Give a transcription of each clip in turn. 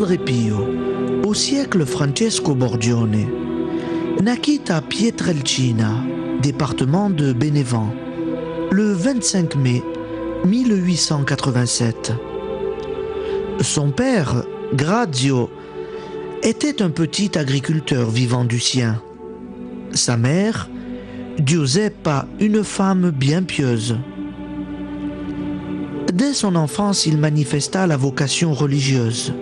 Padre Pio, au siècle Francesco Borgione, naquit à Pietrelcina, département de Bénévent, le 25 mai 1887. Son père, Grazio, était un petit agriculteur vivant du sien. Sa mère, Giuseppa, une femme bien pieuse. Dès son enfance, il manifesta la vocation religieuse.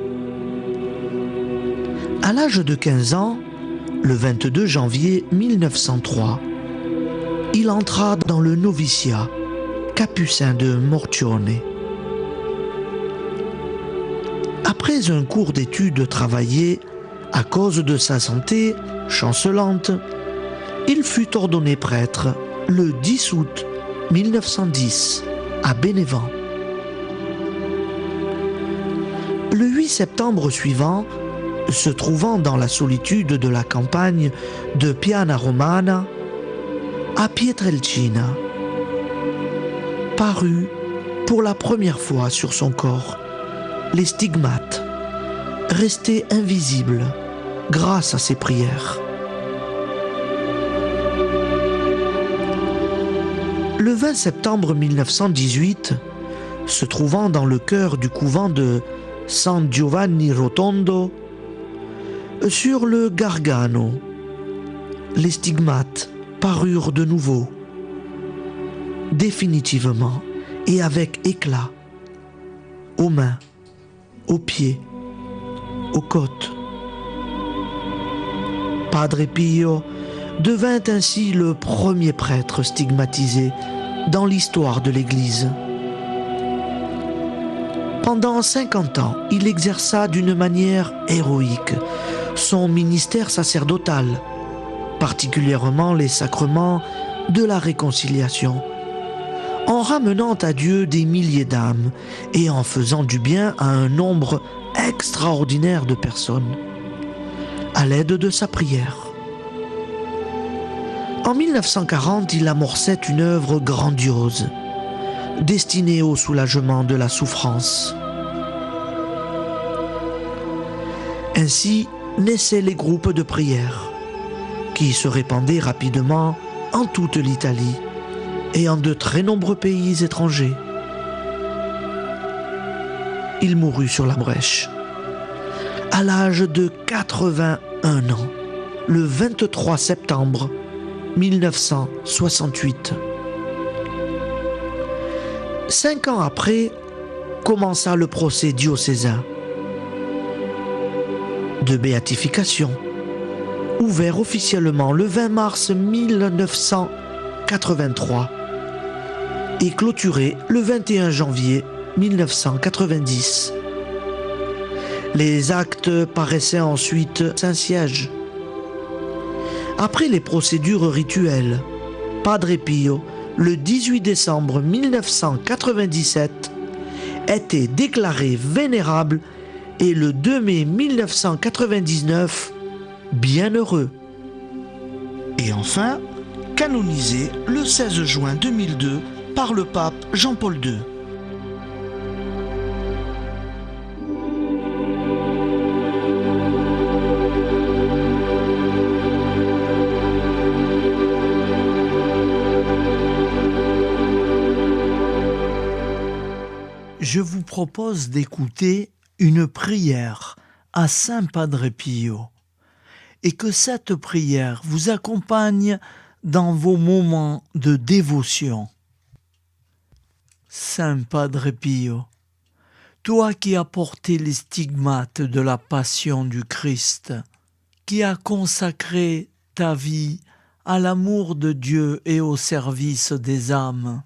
À l'âge de 15 ans, le 22 janvier 1903, il entra dans le noviciat capucin de Morcione. Après un cours d'études travaillé, à cause de sa santé chancelante, il fut ordonné prêtre le 10 août 1910 à Bénévent. Le 8 septembre suivant, se trouvant dans la solitude de la campagne de Piana Romana, à Pietrelcina, parut pour la première fois sur son corps les stigmates, restés invisibles grâce à ses prières. Le 20 septembre 1918, se trouvant dans le cœur du couvent de San Giovanni Rotondo, sur le Gargano, les stigmates parurent de nouveau, définitivement et avec éclat, aux mains, aux pieds, aux côtes. Padre Pio devint ainsi le premier prêtre stigmatisé dans l'histoire de l'Église. Pendant 50 ans, il exerça d'une manière héroïque son ministère sacerdotal, particulièrement les sacrements de la réconciliation, en ramenant à Dieu des milliers d'âmes et en faisant du bien à un nombre extraordinaire de personnes, à l'aide de sa prière. En 1940, il amorçait une œuvre grandiose, destinée au soulagement de la souffrance. Ainsi naissaient les groupes de prière, qui se répandaient rapidement en toute l'Italie et en de très nombreux pays étrangers. Il mourut sur la brèche, à l'âge de 81 ans, le 23 septembre 1968. 5 ans après, commença le procès diocésain de béatification, ouvert officiellement le 20 mars 1983 et clôturé le 21 janvier 1990. Les actes paraissaient ensuite Saint-Siège. Après les procédures rituelles, Padre Pio, le 18 décembre 1997, était déclaré vénérable et le 2 mai 1999, bienheureux. Et enfin, canonisé le 16 juin 2002 par le pape Jean-Paul II. Je vous propose d'écouter une prière à Saint Padre Pio et que cette prière vous accompagne dans vos moments de dévotion. Saint Padre Pio, toi qui as porté les stigmates de la passion du Christ, qui as consacré ta vie à l'amour de Dieu et au service des âmes,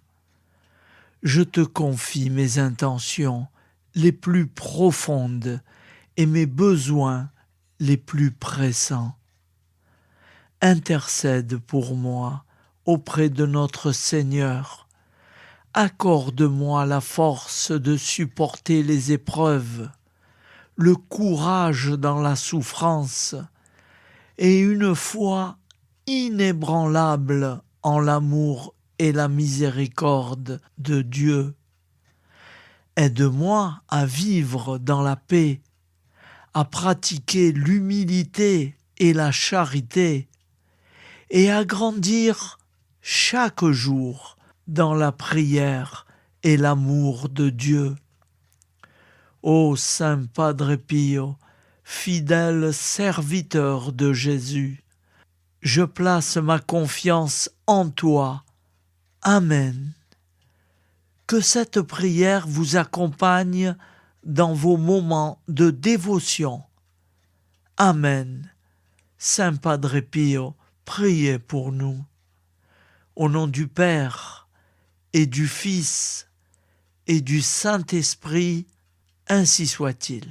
je te confie mes intentions les plus profondes et mes besoins les plus pressants. Intercède pour moi auprès de notre Seigneur. Accorde-moi la force de supporter les épreuves, le courage dans la souffrance et une foi inébranlable en l'amour et la miséricorde de Dieu. Aide-moi à vivre dans la paix, à pratiquer l'humilité et la charité et à grandir chaque jour dans la prière et l'amour de Dieu. Ô Saint Padre Pio, fidèle serviteur de Jésus, je place ma confiance en toi. Amen. Que cette prière vous accompagne dans vos moments de dévotion. Amen. Saint Padre Pio, priez pour nous. Au nom du Père et du Fils et du Saint-Esprit, ainsi soit-il.